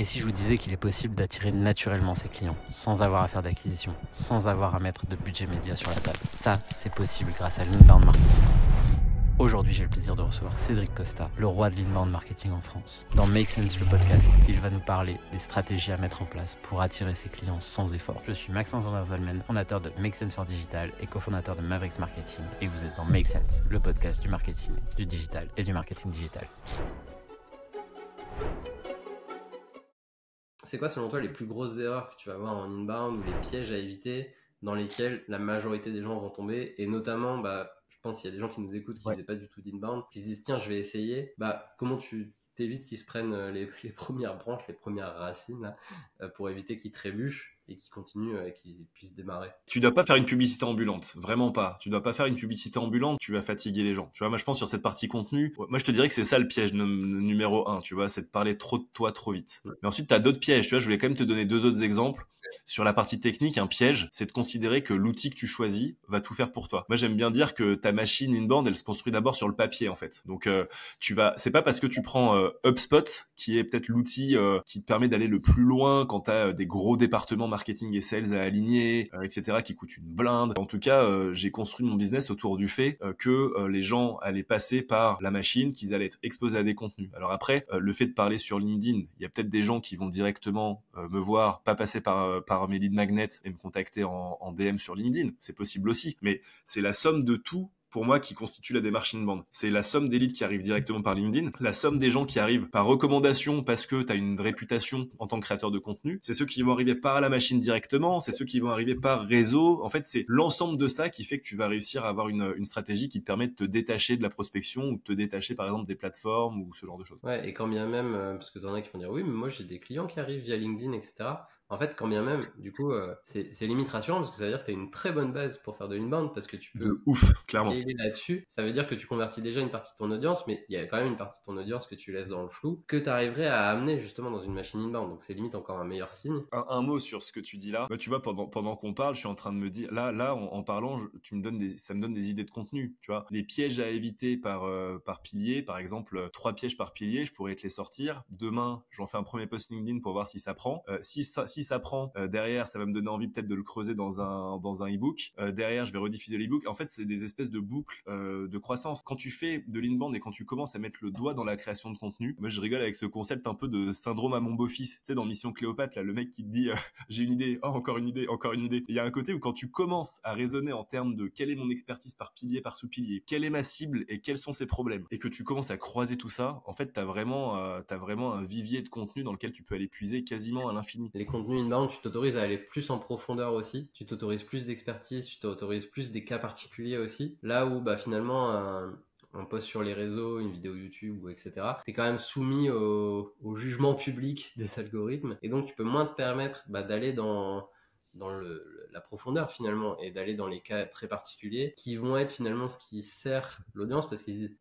Et si je vous disais qu'il est possible d'attirer naturellement ses clients, sans avoir à faire d'acquisition, sans avoir à mettre de budget média sur la table? Ça, c'est possible grâce à l'inbound marketing. Aujourd'hui, j'ai le plaisir de recevoir Cédric Costa, le roi de l'inbound marketing en France. Dans Make Sense, le podcast, il va nous parler des stratégies à mettre en place pour attirer ses clients sans effort. Je suis Maxence Vanderzolmen, fondateur de Make Sense for Digital et cofondateur de Mavericks Marketing. Et vous êtes dans Make Sense, le podcast du marketing, du digital et du marketing digital. C'est quoi selon toi les plus grosses erreurs que tu vas voir en inbound ou les pièges à éviter dans lesquels la majorité des gens vont tomber? Et notamment, je pense qu'il y a des gens qui nous écoutent qui faisaient pas du tout d'inbound, qui se disent tiens je vais essayer. Comment tu t'évites qu'ils se prennent les premières branches, les premières racines là, pour éviter qu'ils trébuchent et qu'ils continuent et qu'ils puissent démarrer? Tu dois pas faire une publicité ambulante, vraiment pas. Tu dois pas faire une publicité ambulante, tu vas fatiguer les gens. Tu vois, moi je pense sur cette partie contenu, moi je te dirais que c'est ça le piège numéro 1, tu vois, c'est de parler trop de toi trop vite. Mais ensuite tu as d'autres pièges, tu vois, je voulais quand même te donner 2 autres exemples. Sur la partie technique, un piège, c'est de considérer que l'outil que tu choisis va tout faire pour toi. Moi, j'aime bien dire que ta machine inbound, elle se construit d'abord sur le papier, en fait. Donc, c'est pas parce que tu prends HubSpot, qui est peut-être l'outil qui te permet d'aller le plus loin quand t'as des gros départements marketing et sales à aligner, etc., qui coûtent une blinde. En tout cas, j'ai construit mon business autour du fait que les gens allaient passer par la machine, qu'ils allaient être exposés à des contenus. Alors après, le fait de parler sur LinkedIn, il y a peut-être des gens qui vont directement me voir, pas passer par mes lead magnets et me contacter en DM sur LinkedIn. C'est possible aussi. Mais c'est la somme de tout, pour moi, qui constitue la démarche inbound. C'est la somme des leads qui arrivent directement par LinkedIn, la somme des gens qui arrivent par recommandation parce que tu as une réputation en tant que créateur de contenu, c'est ceux qui vont arriver par la machine directement, c'est ceux qui vont arriver par réseau. En fait, c'est l'ensemble de ça qui fait que tu vas réussir à avoir une stratégie qui te permet de te détacher de la prospection ou de te détacher, par exemple, des plateformes ou ce genre de choses. Ouais, et quand bien même, parce que t'en as qui vont dire oui, mais moi j'ai des clients qui arrivent via LinkedIn, etc. En fait, quand bien même, du coup, c'est limite rassurant parce que ça veut dire que tu as une très bonne base pour faire de l'inbound parce que tu peux De ouf, clairement. scaler là-dessus. Ça veut dire que tu convertis déjà une partie de ton audience, mais il y a quand même une partie de ton audience que tu laisses dans le flou, que tu arriverais à amener justement dans une machine inbound. Donc c'est limite encore un meilleur signe. Un mot sur ce que tu dis là. Tu vois, pendant qu'on parle, je suis en train de me dire, en parlant, ça me donne des idées de contenu, tu vois. Les pièges à éviter par pilier, par exemple, 3 pièges par pilier, je pourrais te les sortir. Demain, j'en fais un premier post LinkedIn pour voir si ça prend. Si ça prend, derrière, ça va me donner envie peut-être de le creuser dans un e-book. Derrière, je vais rediffuser l'e-book. En fait, c'est des espèces de boucles de croissance. Quand tu fais de l'inbound et quand tu commences à mettre le doigt dans la création de contenu, moi, je rigole avec ce concept un peu de syndrome à mon beau-fils. Tu sais, dans Mission Cléopâtre, là, le mec qui te dit j'ai une idée, oh, encore une idée, encore une idée. Il y a un côté où quand tu commences à raisonner en termes de quelle est mon expertise par pilier, par sous-pilier, quelle est ma cible et quels sont ses problèmes, et que tu commences à croiser tout ça, en fait, t'as vraiment un vivier de contenu dans lequel tu peux aller puiser quasiment à l'infini. Les contenus inbound, tu t'autorises à aller plus en profondeur aussi, tu t'autorises plus d'expertise, tu t'autorises plus des cas particuliers aussi. Là où finalement un post sur les réseaux, une vidéo YouTube, etc., t'es quand même soumis au jugement public des algorithmes, et donc tu peux moins te permettre d'aller dans la profondeur finalement et d'aller dans les cas très particuliers qui vont être finalement ce qui sert l'audience parce qu'ils disent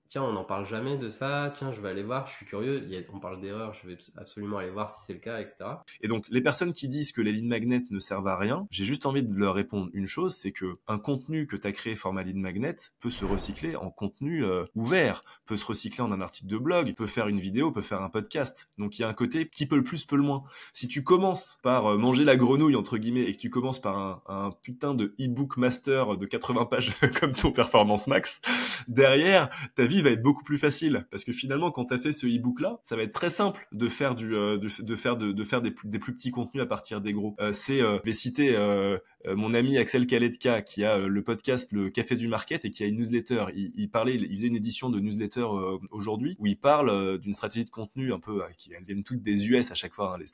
tiens, on n'en parle jamais de ça, tiens, je vais aller voir, je suis curieux, on parle d'erreur, je vais absolument aller voir si c'est le cas, etc. Et donc, les personnes qui disent que les lead magnets ne servent à rien, j'ai juste envie de leur répondre une chose, c'est que un contenu que tu as créé format lead magnet peut se recycler en contenu ouvert, peut se recycler en un article de blog, peut faire une vidéo, peut faire un podcast. Donc, il y a un côté qui peut le plus, peut le moins. Si tu commences par manger la grenouille, entre guillemets, et que tu commences par un putain de e-book master de 80 pages comme ton Performance Max, derrière, ta vie va être beaucoup plus facile parce que finalement quand tu as fait ce e-book là, ça va être très simple de faire des plus petits contenus à partir des gros. Je vais citer mon ami Axel Kaletka qui a le podcast Le Café du Market et qui a une newsletter. Il faisait une édition de newsletter aujourd'hui où il parle d'une stratégie de contenu un peu qui elles viennent toutes des US à chaque fois, hein,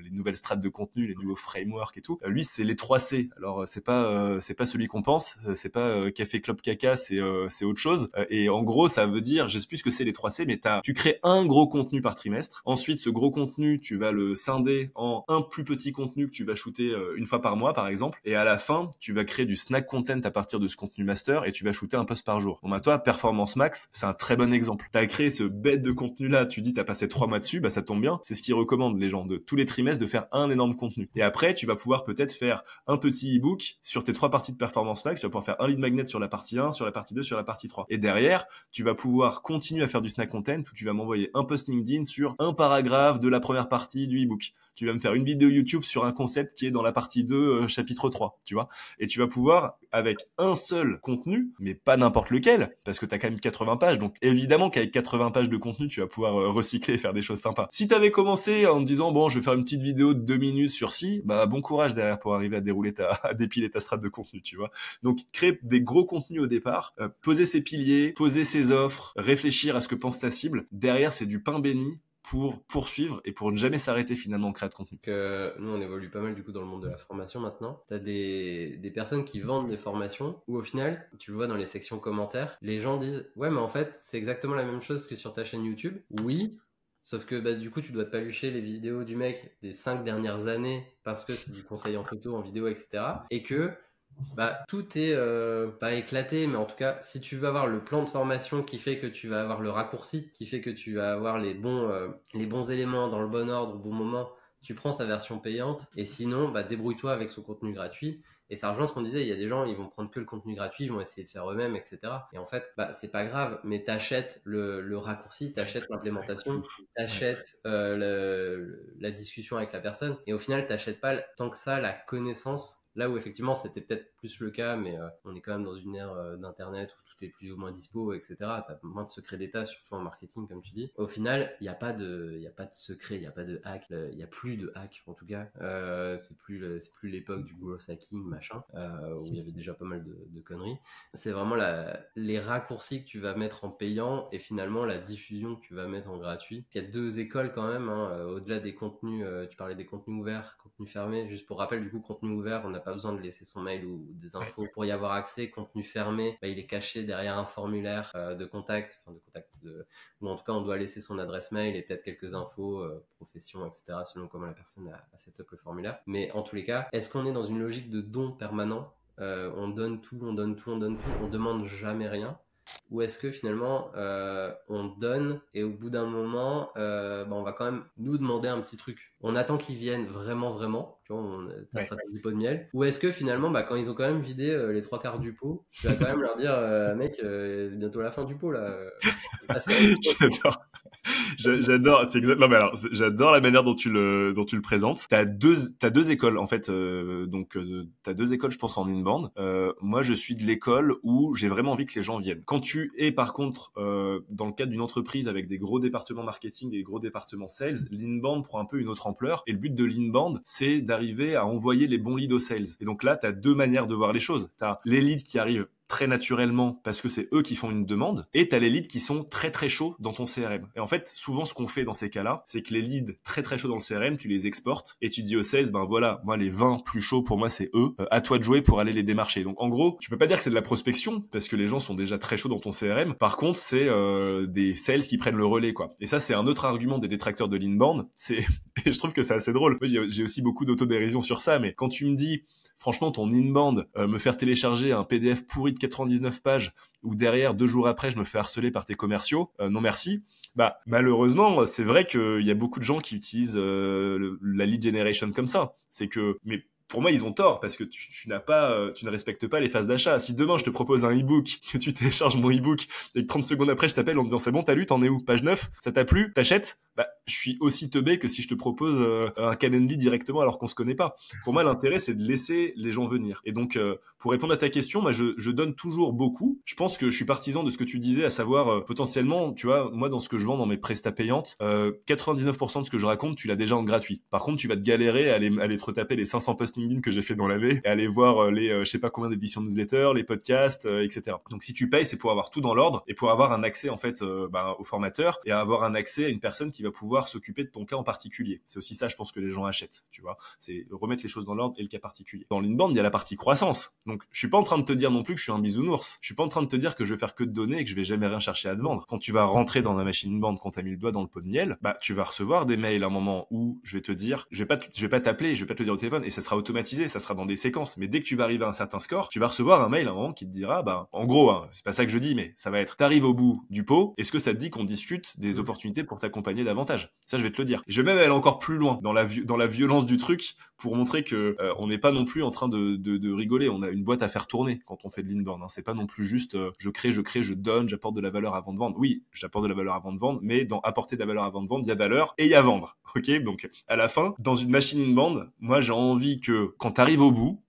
les nouvelles strates de contenu, les nouveaux frameworks et tout. Lui c'est les 3 C. Alors c'est pas celui qu'on pense, c'est pas Café Club Caca, c'est autre chose. Et en gros ça veut dire, je sais plus ce que c'est les 3 C, mais tu crées un gros contenu par trimestre. Ensuite, ce gros contenu, tu vas le scinder en un plus petit contenu que tu vas shooter une fois par mois, par exemple. Et et à la fin, tu vas créer du snack content à partir de ce contenu master et tu vas shooter un post par jour. Bon, bah, toi, Performance Max, c'est un très bon exemple. T'as créé ce bête de contenu-là, tu dis t'as passé 3 mois dessus, bah, ça tombe bien. C'est ce qu'ils recommandent, les gens, de tous les trimestres, de faire un énorme contenu. Et après, tu vas pouvoir peut-être faire un petit ebook sur tes 3 parties de Performance Max. Tu vas pouvoir faire un lead magnet sur la partie 1, sur la partie 2, sur la partie 3. Et derrière, tu vas pouvoir continuer à faire du snack content où tu vas m'envoyer un post LinkedIn sur un paragraphe de la première partie du ebook. Tu vas me faire une vidéo YouTube sur un concept qui est dans la partie 2, chapitre 3, tu vois. Et tu vas pouvoir, avec un seul contenu, mais pas n'importe lequel, parce que t'as quand même 80 pages, donc évidemment qu'avec 80 pages de contenu, tu vas pouvoir recycler et faire des choses sympas. Si t'avais commencé en te disant, bon, je vais faire une petite vidéo de 2 minutes sur ci, bah, bon courage derrière pour arriver à dépiler ta strate de contenu, tu vois. Donc, créer des gros contenus au départ, poser ses piliers, poser ses offres, réfléchir à ce que pense ta cible. Derrière, c'est du pain béni pour poursuivre et pour ne jamais s'arrêter finalement en créa de contenu. Nous, on évolue pas mal du coup dans le monde de la formation maintenant. T'as des personnes qui vendent des formations où au final, tu le vois dans les sections commentaires, les gens disent « Ouais, mais en fait, c'est exactement la même chose que sur ta chaîne YouTube. » Oui, sauf que du coup, tu dois te palucher les vidéos du mec des 5 dernières années parce que c'est du conseil en photo, en vidéo, etc. Et que tout est pas éclaté, mais en tout cas, si tu veux avoir le plan de formation qui fait que tu vas avoir le raccourci, qui fait que tu vas avoir les bons éléments dans le bon ordre au bon moment, tu prends sa version payante. Et sinon, débrouille-toi avec son contenu gratuit. Et ça rejoint ce qu'on disait, il y a des gens, ils vont prendre que le contenu gratuit, ils vont essayer de faire eux-mêmes, etc. Et en fait, c'est pas grave, mais t'achètes le raccourci, t'achètes l'implémentation, t'achètes la discussion avec la personne. Et au final, t'achètes pas tant que ça la connaissance. Là où effectivement c'était peut-être plus le cas, mais on est quand même dans une ère d'internet où tout est plus ou moins dispo, etc. T'as moins de secrets d'état, surtout en marketing, comme tu dis. Au final, il n'y a pas de secret, il n'y a pas de hack, il n'y a plus de hack en tout cas. C'est plus l'époque du growth hacking, machin, où il y avait déjà pas mal de conneries. C'est vraiment les raccourcis que tu vas mettre en payant et finalement la diffusion que tu vas mettre en gratuit. Il y a 2 écoles quand même, au-delà des contenus, tu parlais des contenus ouverts, contenus fermés. Juste pour rappel, du coup, contenu ouvert, on n'a pas besoin de laisser son mail ou des infos pour y avoir accès. Contenu fermé, il est caché derrière un formulaire de contact, ou en tout cas on doit laisser son adresse mail et peut-être quelques infos, profession, etc. selon comment la personne a set up le formulaire. Mais en tous les cas, est-ce qu'on est dans une logique de don permanent? On donne tout, on demande jamais rien? Ou est-ce que finalement on donne et au bout d'un moment on va quand même nous demander un petit truc, on attend qu'ils viennent vraiment, tu vois, t'as stratégie pot de miel, ou est-ce que finalement quand ils ont quand même vidé les 3 quarts du pot, tu vas quand même leur dire mec, c'est bientôt la fin du pot là. J'adore, non mais alors, j'adore la manière dont tu le présentes. T'as deux écoles en fait, t'as 2 écoles je pense en inbound. Moi je suis de l'école où j'ai vraiment envie que les gens viennent. Quand tu es par contre dans le cadre d'une entreprise avec des gros départements marketing et des gros départements sales, l'inbound prend un peu une autre ampleur et le but de l'inbound c'est d'arriver à envoyer les bons leads aux sales. Et donc là t'as 2 manières de voir les choses. T'as les leads qui arrivent très naturellement parce que c'est eux qui font une demande, et t'as les leads qui sont très très chauds dans ton CRM. Et en fait, souvent ce qu'on fait dans ces cas-là, c'est que les leads très très chauds dans le CRM, tu les exportes et tu dis aux sales, voilà, moi les 20 plus chauds pour moi c'est eux, à toi de jouer pour aller les démarcher. Donc en gros, tu peux pas dire que c'est de la prospection parce que les gens sont déjà très chauds dans ton CRM. Par contre, c'est des sales qui prennent le relais quoi. Et ça c'est un autre argument des détracteurs de l'inbound, et je trouve que c'est assez drôle. Moi, j'ai aussi beaucoup d'autodérision sur ça, mais quand tu me dis franchement, ton inbound, me faire télécharger un PDF pourri de 99 pages où derrière, 2 jours après, je me fais harceler par tes commerciaux, non merci. Malheureusement, c'est vrai qu'il y a beaucoup de gens qui utilisent la lead generation comme ça. Mais pour moi, ils ont tort parce que tu ne respectes pas les phases d'achat. Si demain, je te propose un e-book, que tu télécharges mon e-book et que 30 secondes après, je t'appelle en disant c'est bon, t'as lu, t'en es où? Page 9, ça t'a plu? T'achètes? Je suis aussi teubé que si je te propose un Calendly directement alors qu'on se connaît pas. Pour moi, l'intérêt, c'est de laisser les gens venir. Et donc, pour répondre à ta question, moi, je donne toujours beaucoup. Je pense que je suis partisan de ce que tu disais, à savoir potentiellement, tu vois, moi, dans ce que je vends dans mes prestats payantes, 99% de ce que je raconte, tu l'as déjà en gratuit. Par contre, tu vas te galérer à aller te retaper les 500 posts LinkedIn que j'ai fait dans l'année et aller voir les je sais pas combien d'éditions de newsletter, les podcasts, etc. Donc, si tu payes, c'est pour avoir tout dans l'ordre et pour avoir un accès en fait au formateur et avoir un accès à une personne qui va pouvoir s'occuper de ton cas en particulier. C'est aussi ça, je pense, que les gens achètent, tu vois. C'est remettre les choses dans l'ordre et le cas particulier. Dans l'inbound, il y a la partie croissance. Donc, je suis pas en train de te dire non plus que je suis un bisounours. Je suis pas en train de te dire que je vais faire que de donner et que je vais jamais rien chercher à te vendre. Quand tu vas rentrer dans la machine inbound, quand t'as mis le doigt dans le pot de miel, tu vas recevoir des mails à un moment où je vais te dire, je vais pas t'appeler, je vais pas te le dire au téléphone et ça sera automatiser, ça sera dans des séquences. Mais dès que tu vas arriver à un certain score, tu vas recevoir un mail à un moment qui te dira, en gros, hein, c'est pas ça que je dis, mais ça va être, t'arrives au bout du pot, est-ce que ça te dit qu'on discute des opportunités pour t'accompagner davantage? Ça, je vais te le dire. Je vais même aller encore plus loin dans la violence du truc pour montrer que on n'est pas non plus en train de rigoler. On a une boîte à faire tourner quand on fait de l'inbound. Hein. C'est pas non plus juste je crée, je donne, j'apporte de la valeur avant de vendre. Oui, j'apporte de la valeur avant de vendre, mais dans apporter de la valeur avant de vendre, il y a valeur et il y a vendre. Ok, donc à la fin, dans une machine inbound, moi j'ai envie que quand t'arrives au bout,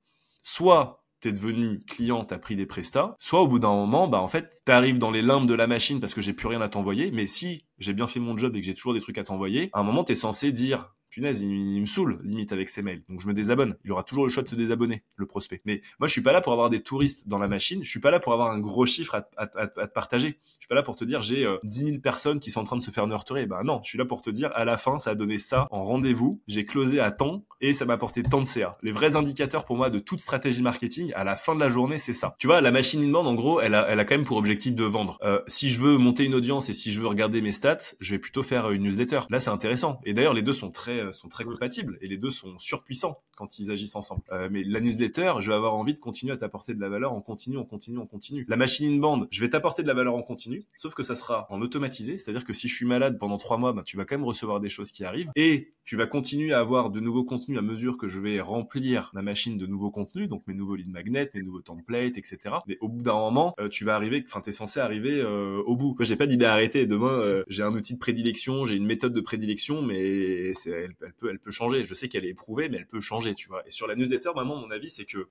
soit t'es devenu client, t'as pris des prestats, soit au bout d'un moment, en fait, t'arrives dans les limbes de la machine parce que j'ai plus rien à t'envoyer, mais si j'ai bien fait mon job et que j'ai toujours des trucs à t'envoyer, à un moment, t'es censé dire, punaise, il me saoule, limite, avec ses mails. Donc, je me désabonne. Il aura toujours le choix de se désabonner, le prospect. Mais moi, je suis pas là pour avoir des touristes dans la machine. Je suis pas là pour avoir un gros chiffre à te partager. Je suis pas là pour te dire, j'ai 10 000 personnes qui sont en train de se faire nurturer. Non, je suis là pour te dire, à la fin, ça a donné ça en rendez-vous. J'ai closé à temps et ça m'a apporté tant de CA. Les vrais indicateurs pour moi de toute stratégie marketing, à la fin de la journée, c'est ça. Tu vois, la machine inbound, en gros, elle a quand même pour objectif de vendre. Si je veux monter une audience et si je veux regarder mes stats, je vais plutôt faire une newsletter. Là, c'est intéressant. Et d'ailleurs, les deux sont très compatibles et les deux sont surpuissants quand ils agissent ensemble. Mais la newsletter, je vais avoir envie de continuer à t'apporter de la valeur en continu. La machine inbound, je vais t'apporter de la valeur en continu, sauf que ça sera en automatisé, c'est-à-dire que si je suis malade pendant 3 mois, tu vas quand même recevoir des choses qui arrivent et tu vas continuer à avoir de nouveaux contenus à mesure que je vais remplir ma machine de nouveaux contenus, donc mes nouveaux lead magnets, mes nouveaux templates, etc. Mais au bout d'un moment, t'es censé arriver au bout. Moi, j'ai pas d'idée à arrêter. Demain, j'ai un outil de prédilection, j'ai une méthode de prédilection, mais elle peut changer. Je sais qu'elle est éprouvée, mais elle peut changer, tu vois. Et sur la newsletter, vraiment, mon avis, c'est que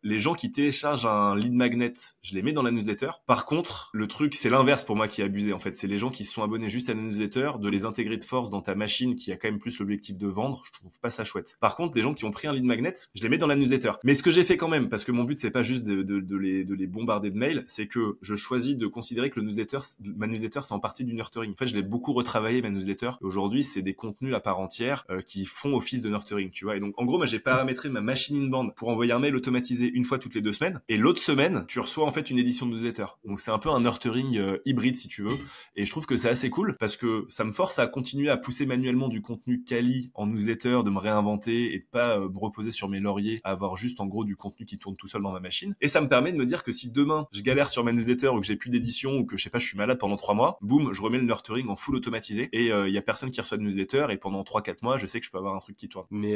les gens qui téléchargent un lead magnet, je les mets dans la newsletter. Par contre, le truc, c'est l'inverse pour moi qui est abusé, en fait. C'est les gens qui se sont abonnés juste à la newsletter, de les intégrer de force dans ta machine qui a quand même plus l'objectif de vendre. Je trouve pas ça chouette. Par contre, les gens qui ont pris un lead magnet, je les mets dans la newsletter. Mais ce que j'ai fait quand même, parce que mon but, c'est pas juste de les bombarder de mails, c'est que je choisis de considérer que ma newsletter, c'est en partie du nurturing. En fait, je l'ai beaucoup retravaillé, ma newsletter. Et aujourd'hui, c'est des contenus à part entière qui font office de nurturing, tu vois. Et donc, en gros, moi, j'ai paramétré ma machine inbound pour envoyer un mail automatisé une fois toutes les 2 semaines. Et l'autre semaine, tu reçois en fait une édition de newsletter. Donc, c'est un peu un nurturing hybride, si tu veux. Et je trouve que c'est assez cool parce que ça me force à continuer à pousser manuellement du contenu quali en newsletter, de me réinventer et de pas me reposer sur mes lauriers, à avoir juste en gros du contenu qui tourne tout seul dans ma machine. Et ça me permet de me dire que si demain je galère sur ma newsletter ou que j'ai plus d'édition ou que je sais pas, je suis malade pendant 3 mois, boum, je remets le nurturing en full automatisé et y a personne qui reçoit de newsletter et pendant 3-4 mois, je sais que je peux avoir un truc qui tourne. Mais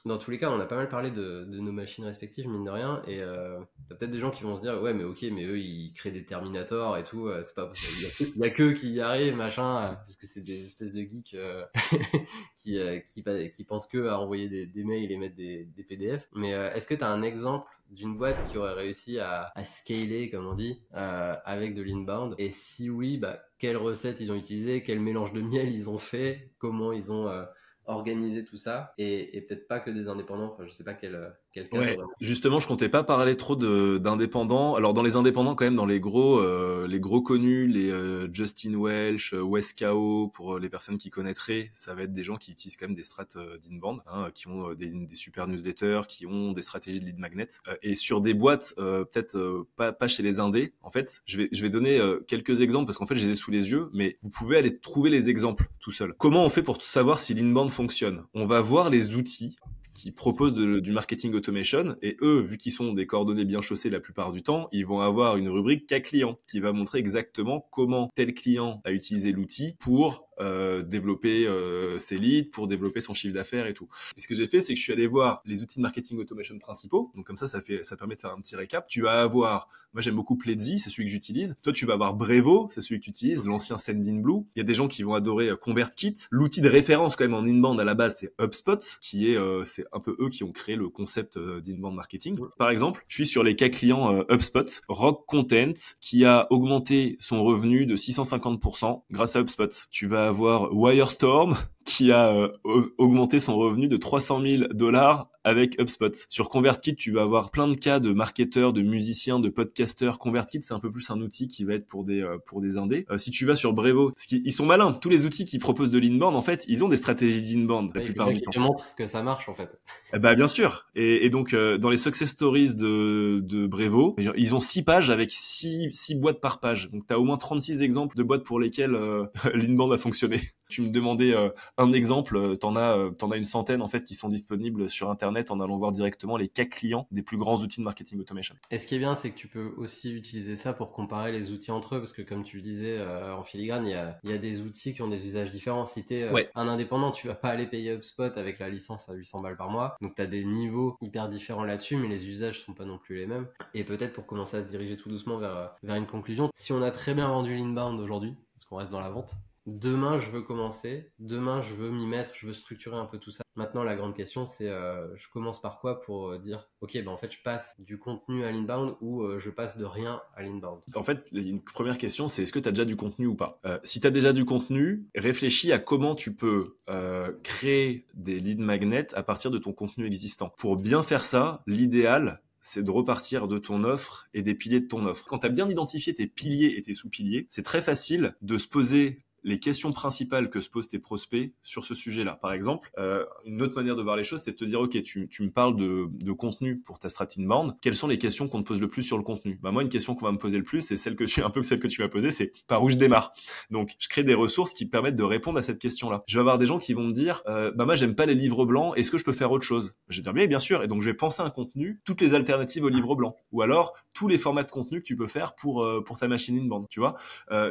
dans tous les cas, on a pas mal parlé de nos machines respectives, mine de rien, et t'as peut-être des gens qui vont se dire, ouais, mais ok, mais eux, ils créent des Terminators et tout, c'est pas possible. Il y a qu'eux qui y arrivent, machin, parce que c'est des espèces de geeks qui pensent que à envoyer des mails et mettre des PDF. Mais est-ce que t'as un exemple d'une boîte qui aurait réussi à scaler, comme on dit, avec de l'inbound? Et si oui, quelles recettes ils ont utilisées, quel mélange de miel ils ont fait, comment ils ont organiser tout ça et peut-être pas que des indépendants, enfin je sais pas quel cas. Ouais, justement, je comptais pas parler trop d'indépendants. Alors dans les indépendants quand même, dans les gros connus, les Justin Welch, Wes.KO, pour les personnes qui connaîtraient, ça va être des gens qui utilisent quand même des strats d'inbound, qui ont des super newsletters, qui ont des stratégies de lead magnet. Et sur des boîtes peut-être pas chez les indés, en fait, je vais donner quelques exemples parce qu'en fait je les ai sous les yeux, mais vous pouvez aller trouver les exemples tout seul. Comment on fait pour savoir si l'inbound fonctionne? On va voir les outils qui proposent du marketing automation et eux, vu qu'ils sont des coordonnées bien chaussées la plupart du temps, ils vont avoir une rubrique cas client qui va montrer exactement comment tel client a utilisé l'outil pour développer ses leads, pour développer son chiffre d'affaires et tout. Et ce que j'ai fait, c'est que je suis allé voir les outils de marketing automation principaux. Donc comme ça permet de faire un petit récap. Tu vas avoir, moi j'aime beaucoup Pledzi, c'est celui que j'utilise. Toi tu vas avoir Brevo, c'est celui que tu utilises, l'ancien Sendinblue. Il y a des gens qui vont adorer ConvertKit. L'outil de référence quand même en inbound à la base, c'est HubSpot, qui est c'est un peu eux qui ont créé le concept d'inbound marketing. Par exemple, je suis sur les cas clients HubSpot, Rock Content, qui a augmenté son revenu de 650% grâce à HubSpot. Tu vas avoir Wirestorm qui a augmenté son revenu de $300,000 avec HubSpot. Sur ConvertKit, tu vas avoir plein de cas de marketeurs, de musiciens, de podcasteurs. ConvertKit, c'est un peu plus un outil qui va être pour des indés. Si tu vas sur Brevo, parce qu'ils sont malins, tous les outils qui proposent de l'inbound, en fait, ils ont des stratégies d'inbound la plupart du temps. Ils te montrent que ça marche en fait. Bien sûr. Et donc dans les success stories de Brevo, ils ont 6 pages avec 6 boîtes par page. Donc tu as au moins 36 exemples de boîtes pour lesquelles l'inbound a fonctionné. Tu me demandais un exemple, t'en as une centaine en fait qui sont disponibles sur internet en allant voir directement les cas clients des plus grands outils de marketing automation. Et ce qui est bien, c'est que tu peux aussi utiliser ça pour comparer les outils entre eux, parce que comme tu le disais en filigrane, il y a des outils qui ont des usages différents. Si t'es un indépendant, tu vas pas aller payer HubSpot avec la licence à 800 balles par mois, donc t'as des niveaux hyper différents là-dessus, mais les usages sont pas non plus les mêmes. Et peut-être pour commencer à se diriger tout doucement vers une conclusion, si on a très bien vendu l'inbound aujourd'hui, parce qu'on reste dans la vente, demain je veux commencer, demain je veux m'y mettre, je veux structurer un peu tout ça. Maintenant la grande question c'est je commence par quoi pour dire ok en fait je passe du contenu à l'inbound ou je passe de rien à l'inbound. En fait, une première question c'est est-ce que tu as déjà du contenu ou pas. Si tu as déjà du contenu, réfléchis à comment tu peux créer des lead magnets à partir de ton contenu existant. Pour bien faire ça, l'idéal c'est de repartir de ton offre et des piliers de ton offre. Quand tu as bien identifié tes piliers et tes sous-piliers, c'est très facile de se poser les questions principales que se posent tes prospects sur ce sujet-là. Par exemple, une autre manière de voir les choses, c'est de te dire, ok, tu me parles de contenu pour ta strat inbound. Quelles sont les questions qu'on te pose le plus sur le contenu? Moi, une question qu'on va me poser le plus, c'est celle que tu m'as posée, c'est par où je démarre. Donc, je crée des ressources qui permettent de répondre à cette question-là. Je vais avoir des gens qui vont me dire, moi, j'aime pas les livres blancs. Est-ce que je peux faire autre chose? Je vais dire, bien sûr. Et donc, je vais penser un contenu, toutes les alternatives au livre blanc, ou alors tous les formats de contenu que tu peux faire pour ta machine inbound. Tu vois.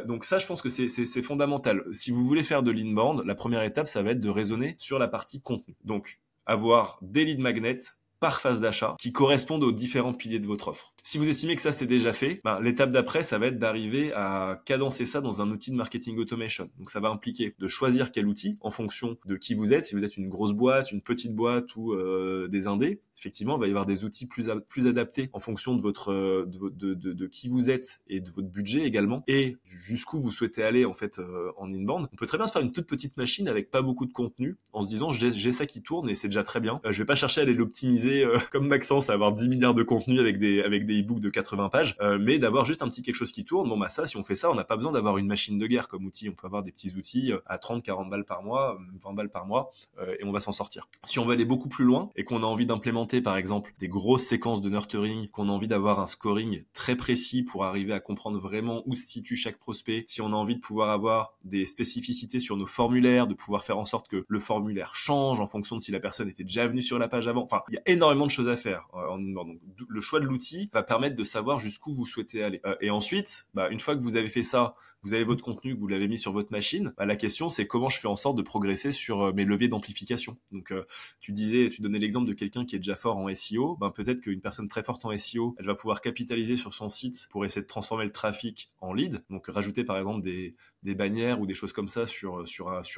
Donc ça, je pense que c'est fondamental. Si vous voulez faire de l'inbound, la première étape, ça va être de raisonner sur la partie contenu. Donc, avoir des lead magnets par phase d'achat qui correspondent aux différents piliers de votre offre. Si vous estimez que ça c'est déjà fait, l'étape d'après, ça va être d'arriver à cadencer ça dans un outil de marketing automation. Donc ça va impliquer de choisir quel outil en fonction de qui vous êtes. Si vous êtes une grosse boîte, une petite boîte ou des indés, effectivement, il va y avoir des outils plus adaptés en fonction de de qui vous êtes et de votre budget également et jusqu'où vous souhaitez aller en fait en inbound. On peut très bien se faire une toute petite machine avec pas beaucoup de contenu en se disant j'ai ça qui tourne et c'est déjà très bien. Je vais pas chercher à aller l'optimiser comme Maxence, à avoir 10 milliards de contenus avec des e-books de 80 pages, mais d'avoir juste un petit quelque chose qui tourne. Ça, si on fait ça, on n'a pas besoin d'avoir une machine de guerre comme outil. On peut avoir des petits outils à 30, 40 balles par mois, 20 balles par mois, et on va s'en sortir. Si on veut aller beaucoup plus loin et qu'on a envie d'implémenter, par exemple, des grosses séquences de nurturing, qu'on a envie d'avoir un scoring très précis pour arriver à comprendre vraiment où se situe chaque prospect, si on a envie de pouvoir avoir des spécificités sur nos formulaires, de pouvoir faire en sorte que le formulaire change en fonction de si la personne était déjà venue sur la page avant. Il y a énormément de choses à faire en inbound. Donc, le choix de l'outil va permettre de savoir jusqu'où vous souhaitez aller. Et ensuite, une fois que vous avez fait ça, vous avez votre contenu, que vous l'avez mis sur votre machine, la question c'est comment je fais en sorte de progresser sur mes leviers d'amplification. Donc tu donnais l'exemple de quelqu'un qui est déjà fort en SEO, peut-être qu'une personne très forte en SEO, elle va pouvoir capitaliser sur son site pour essayer de transformer le trafic en lead, donc rajouter par exemple des bannières ou des choses comme ça sur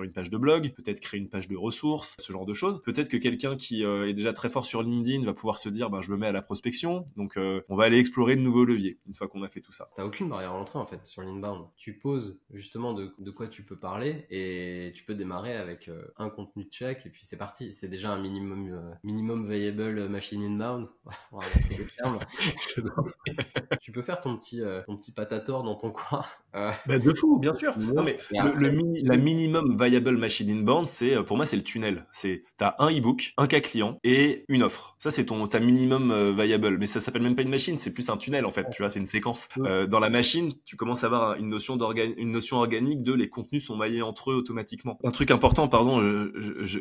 une page de blog, peut-être créer une page de ressources, ce genre de choses. Peut-être que quelqu'un qui est déjà très fort sur LinkedIn va pouvoir se dire je me mets à la prospection, donc on va aller explorer de nouveaux leviers une fois qu'on a fait tout ça. T'as aucune barrière à l'entrée en fait sur l'inbound. Tu poses justement de quoi tu peux parler et tu peux démarrer avec un contenu de check et puis c'est parti. C'est déjà un minimum viable machine inbound. Voilà, c'est des termes. Tu peux faire ton petit patator dans ton coin. De fou, bien sûr. Non mais la minimum viable machine inbound, pour moi c'est le tunnel. T'as un e-book, un cas client et une offre. Ça c'est ta minimum viable. Mais ça s'appelle même pas une machine, c'est plus un tunnel en fait. Tu vois, c'est une séquence. Dans la machine, tu commences à avoir une notion organique de les contenus sont maillés entre eux automatiquement. Un truc important,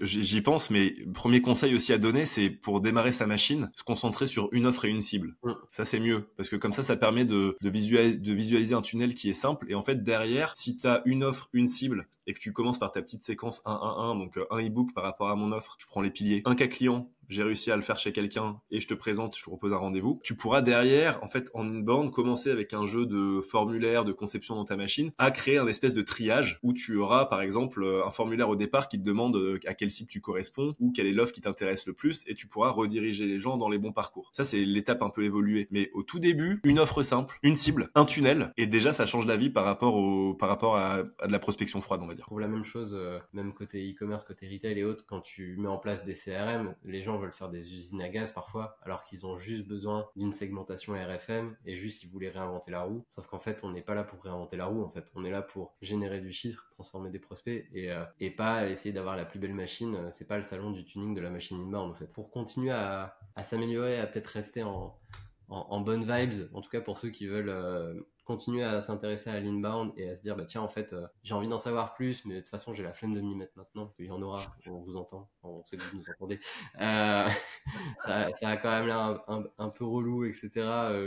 j'y pense, mais premier conseil aussi à donner, c'est pour démarrer sa machine, se concentrer sur une offre et une cible. Ça c'est mieux parce que comme ça permet de visualiser un tunnel qui est simple. Et en fait derrière, si tu as une offre, une cible et que tu commences par ta petite séquence 1-1-1, donc un e-book par rapport à mon offre, je prends les piliers, un cas client, j'ai réussi à le faire chez quelqu'un et je te propose un rendez-vous. Tu pourras derrière, en fait, en inbound, commencer avec un jeu de formulaire, de conception dans ta machine, à créer un espèce de triage où tu auras, par exemple, un formulaire au départ qui te demande à quelle cible tu corresponds ou quelle est l'offre qui t'intéresse le plus et tu pourras rediriger les gens dans les bons parcours. Ça, c'est l'étape un peu évoluée. Mais au tout début, une offre simple, une cible, un tunnel et déjà, ça change la vie par rapport à de la prospection froide, on va dire. Je trouve la même chose, même côté e-commerce, côté retail et autres, quand tu mets en place des CRM, les gens veulent faire des usines à gaz parfois, alors qu'ils ont juste besoin d'une segmentation RFM et juste ils voulaient réinventer la roue. Sauf qu'en fait, on n'est pas là pour réinventer la roue, en fait. On est là pour générer du chiffre, transformer des prospects et pas essayer d'avoir la plus belle machine. C'est pas le salon du tuning de la machine inbound, en fait. Pour continuer à s'améliorer, à peut-être rester en bonnes vibes, en tout cas pour ceux qui veulent continuer à s'intéresser à l'inbound et à se dire bah tiens en fait j'ai envie d'en savoir plus, mais de toute façon j'ai la flemme de m'y mettre maintenant, il y en aura, on vous entend, on sait que vous nous entendez, ça a quand même l'air un peu relou, etc.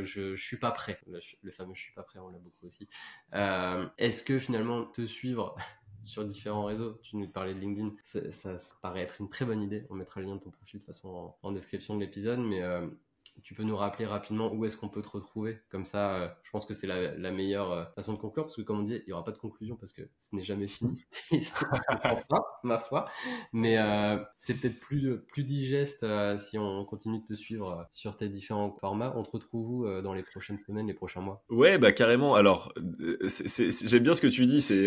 Je suis pas prêt, le fameux je suis pas prêt, on l'a beaucoup aussi. Est-ce que finalement te suivre sur différents réseaux, tu nous parlais de LinkedIn, ça paraît être une très bonne idée, on mettra le lien de ton profil de toute façon en description de l'épisode, mais tu peux nous rappeler rapidement où est-ce qu'on peut te retrouver, comme ça je pense que c'est la meilleure façon de conclure, parce que comme on dit, il n'y aura pas de conclusion parce que ce n'est jamais fini, c'est sans fin, ma foi, mais c'est peut-être plus digeste si on continue de te suivre sur tes différents formats. On te retrouve où dans les prochaines semaines, les prochains mois? Ouais, bah carrément. Alors, j'aime bien ce que tu dis, c'est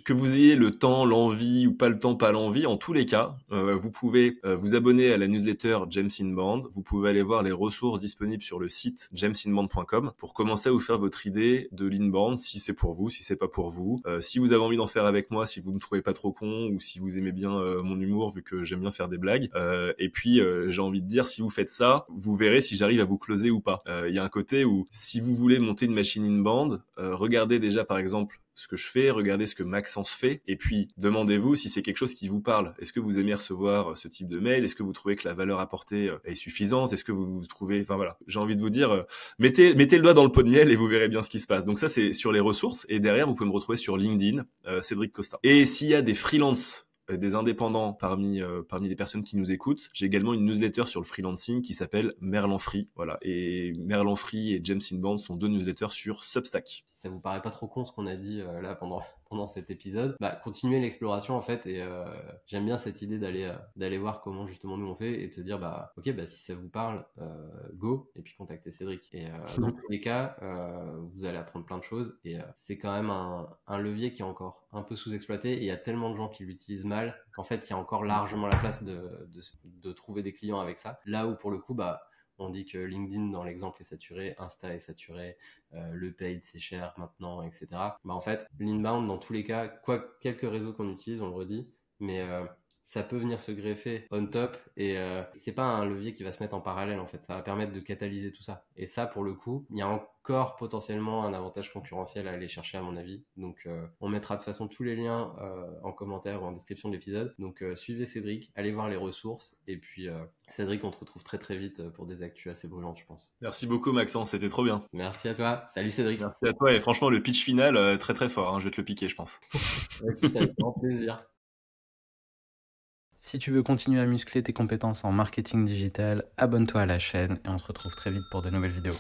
que vous ayez le temps, l'envie ou pas le temps, pas l'envie. En tous les cas, vous pouvez vous abonner à la newsletter James Inbound. Vous pouvez aller voir les ressources disponibles sur le site jamesinbound.com pour commencer à vous faire votre idée de l'inbound, si c'est pour vous, si c'est pas pour vous. Si vous avez envie d'en faire avec moi, si vous me trouvez pas trop con ou si vous aimez bien mon humour, vu que j'aime bien faire des blagues. Et puis, j'ai envie de dire, si vous faites ça, vous verrez si j'arrive à vous closer ou pas. Il y a un côté où, si vous voulez monter une machine inbound, regardez déjà par exemple ce que je fais, regardez ce que Maxence fait, et puis demandez-vous si c'est quelque chose qui vous parle. Est-ce que vous aimez recevoir ce type de mail? Est-ce que vous trouvez que la valeur apportée est suffisante? Est-ce que vous trouvez... Enfin voilà, j'ai envie de vous dire, mettez le doigt dans le pot de miel et vous verrez bien ce qui se passe. Donc ça, c'est sur les ressources, et derrière, vous pouvez me retrouver sur LinkedIn, Cédric Costa. Et s'il y a des freelances, des indépendants parmi les personnes qui nous écoutent, j'ai également une newsletter sur le freelancing qui s'appelle Merlan Free. Voilà. Et Merlan Free et James Inbound sont 2 newsletters sur Substack. Si ça vous paraît pas trop con ce qu'on a dit là pendant cet épisode, bah continuez l'exploration en fait, et j'aime bien cette idée d'aller voir comment justement nous on fait et de se dire bah ok, bah si ça vous parle, go, et puis contactez Cédric. Et dans tous les cas, vous allez apprendre plein de choses, et c'est quand même un levier qui est encore un peu sous-exploité, et il y a tellement de gens qui l'utilisent mal qu'en fait il y a encore largement la place de trouver des clients avec ça, là où pour le coup bah on dit que LinkedIn, dans l'exemple, est saturé, Insta est saturé, le paid, c'est cher maintenant, etc. Bah, en fait, l'inbound, dans tous les cas, quelques réseaux qu'on utilise, on le redit, mais ça peut venir se greffer on top, et c'est pas un levier qui va se mettre en parallèle, en fait. Ça va permettre de catalyser tout ça. Et ça, pour le coup, il y a encore potentiellement un avantage concurrentiel à aller chercher, à mon avis. Donc, on mettra de toute façon tous les liens en commentaire ou en description de l'épisode. Donc, suivez Cédric, allez voir les ressources, et puis Cédric, on te retrouve très très vite pour des actus assez brûlantes, je pense. Merci beaucoup Maxence, c'était trop bien. Merci à toi. Salut Cédric. Merci à toi, et franchement le pitch final, très très fort, hein. Je vais te le piquer je pense. Écoute, avec grand plaisir. Si tu veux continuer à muscler tes compétences en marketing digital, abonne-toi à la chaîne et on se retrouve très vite pour de nouvelles vidéos.